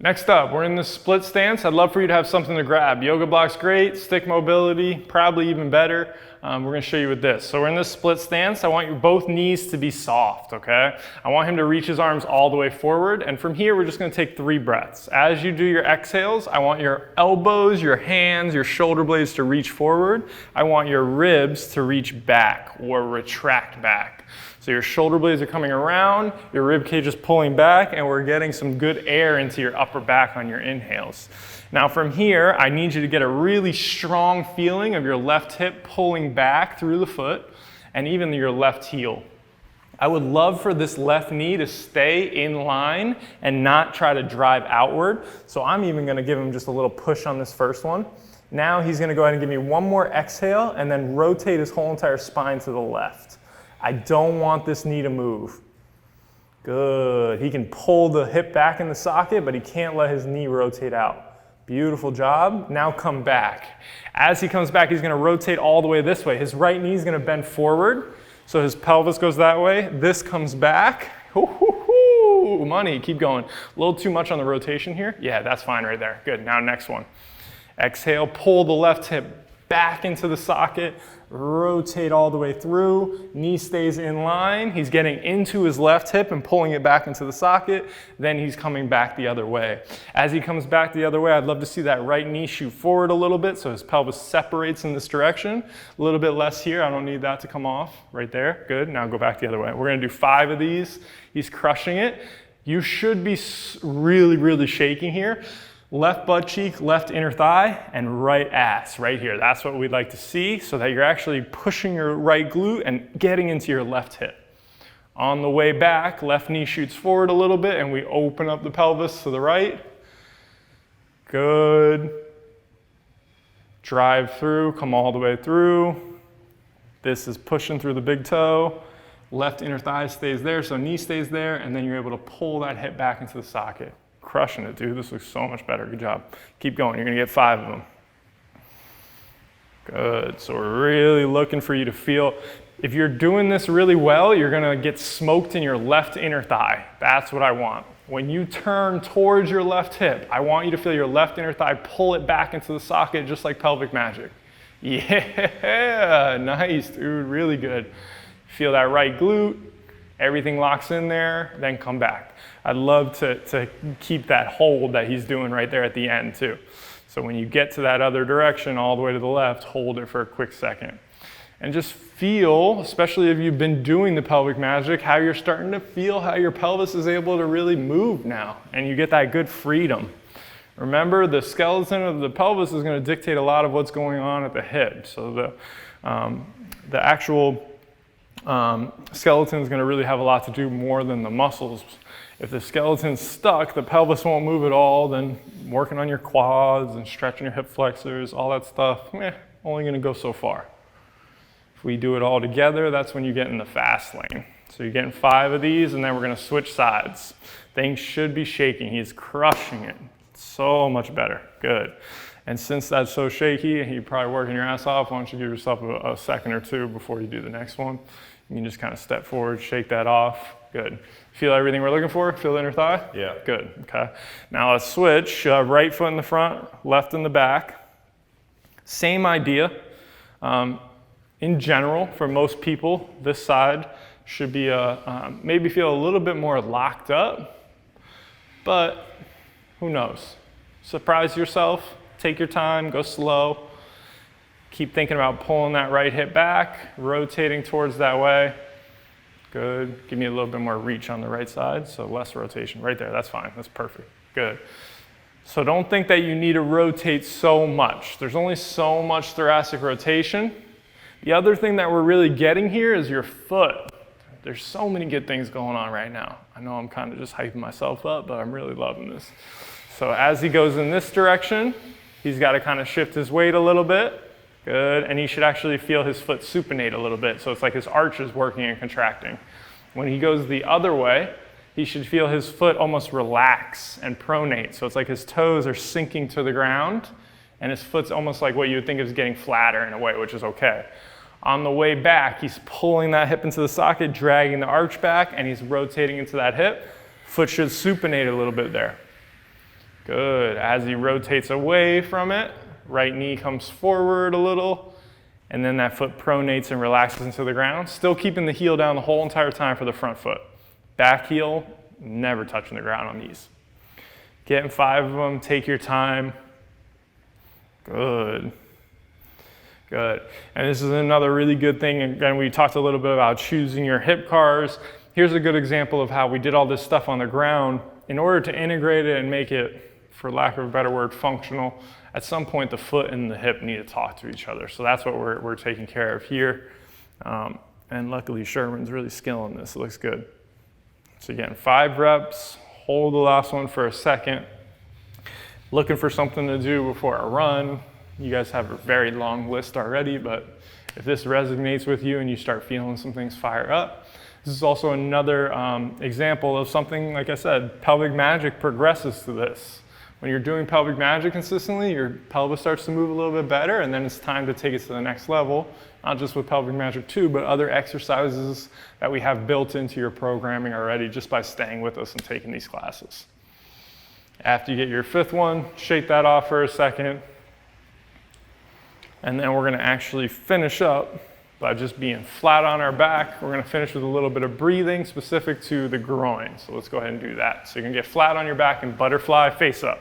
Next up, we're in this split stance. I'd love for you to have something to grab. Yoga block's great, stick mobility, probably even better. We're gonna show you with this. So we're in this split stance. I want your both knees to be soft, okay? I want him to reach his arms all the way forward. And from here, we're just gonna take 3 breaths. As you do your exhales, I want your elbows, your hands, your shoulder blades to reach forward. I want your ribs to reach back or retract back. So your shoulder blades are coming around, your rib cage is pulling back, and we're getting some good air into your upper back on your inhales. Now from here, I need you to get a really strong feeling of your left hip pulling back through the foot, and even your left heel. I would love for this left knee to stay in line and not try to drive outward. So I'm even gonna give him just a little push on this first one. Now he's gonna go ahead and give me one more exhale and then rotate his whole entire spine to the left. I don't want this knee to move. Good. He can pull the hip back in the socket, but he can't let his knee rotate out. Beautiful job. Now come back. As he comes back, he's going to rotate all the way this way. His right knee is going to bend forward, so his pelvis goes that way. This comes back. Ooh, money. Keep going. A little too much on the rotation here. Yeah, that's fine right there. Good. Now next one. Exhale, pull the left hip back into the socket, rotate all the way through, knee stays in line, he's getting into his left hip and pulling it back into the socket, then he's coming back the other way. As he comes back the other way, I'd love to see that right knee shoot forward a little bit so his pelvis separates in this direction. A little bit less here, I don't need that to come off, right there, good. Now go back the other way. We're gonna do 5 of these, he's crushing it. You should be really, really shaking here. Left butt cheek, left inner thigh, and right ass right here. That's what we'd like to see so that you're actually pushing your right glute and getting into your left hip. On the way back, left knee shoots forward a little bit and we open up the pelvis to the right. Good. Drive through, come all the way through. This is pushing through the big toe. Left inner thigh stays there, so knee stays there, and then you're able to pull that hip back into the socket. Crushing it, dude. This looks so much better. Good job. Keep going. You're going to get 5 of them. Good. So we're really looking for you to feel, if you're doing this really well, you're going to get smoked in your left inner thigh. That's what I want. When you turn towards your left hip, I want you to feel your left inner thigh pull it back into the socket just like pelvic magic. Yeah, nice, dude. Really good. Feel that right glute. Everything locks in there, then come back. I'd love to keep that hold that he's doing right there at the end too. So when you get to that other direction, all the way to the left, hold it for a quick second. And just feel, especially if you've been doing the pelvic magic, how you're starting to feel how your pelvis is able to really move now. And you get that good freedom. Remember, the skeleton of the pelvis is going to dictate a lot of what's going on at the hip. So the actual skeleton is going to really have a lot to do more than the muscles. If the skeleton's stuck, the pelvis won't move at all, then working on your quads and stretching your hip flexors, all that stuff, only going to go so far. If we do it all together, that's when you get in the fast lane. So you're getting 5 of these, and then we're going to switch sides. Things should be shaking. He's crushing it. So much better. Good. And since that's so shaky and you're probably working your ass off, why don't you give yourself a second or 2 before you do the next one. You can just kind of step forward, shake that off. Good. Feel everything we're looking for? Feel the inner thigh? Yeah. Good. Okay. Now let's switch. Right foot in the front, left in the back. Same idea. In general, for most people, this side should be maybe feel a little bit more locked up, but who knows? Surprise yourself. Take your time. Go slow. Keep thinking about pulling that right hip back, rotating towards that way. Good. Give me a little bit more reach on the right side, so less rotation. Right there, that's fine. That's perfect. Good. So don't think that you need to rotate so much. There's only so much thoracic rotation. The other thing that we're really getting here is your foot. There's so many good things going on right now. I know I'm kind of just hyping myself up, but I'm really loving this. So as he goes in this direction, he's got to kind of shift his weight a little bit. Good, and he should actually feel his foot supinate a little bit, so it's like his arch is working and contracting. When he goes the other way, he should feel his foot almost relax and pronate, so it's like his toes are sinking to the ground, and his foot's almost like what you would think is getting flatter in a way, which is okay. On the way back, he's pulling that hip into the socket, dragging the arch back, and he's rotating into that hip. Foot should supinate a little bit there. Good. As he rotates away from it, right knee comes forward a little, and then that foot pronates and relaxes into the ground, still keeping the heel down the whole entire time for the front foot. Back heel, never touching the ground on these. Getting 5 of them, take your time. Good. Good. And this is another really good thing. Again, we talked a little bit about choosing your hip cars. Here's a good example of how we did all this stuff on the ground. In order to integrate it and make it, for lack of a better word, functional, at some point the foot and the hip need to talk to each other. So that's what we're taking care of here. And luckily Sherman's really skilling this. It looks good. So again, 5 reps. Hold the last one for a second. Looking for something to do before a run. You guys have a very long list already, but if this resonates with you and you start feeling some things fire up, this is also another example of something, like I said, pelvic magic progresses to this. When you're doing pelvic magic consistently, your pelvis starts to move a little bit better, and then it's time to take it to the next level, not just with pelvic magic 2, but other exercises that we have built into your programming already just by staying with us and taking these classes. After you get your 5th one, shake that off for a second. And then we're going to actually finish up by just being flat on our back. We're going to finish with a little bit of breathing specific to the groin. So let's go ahead and do that. So you can get flat on your back and butterfly face up.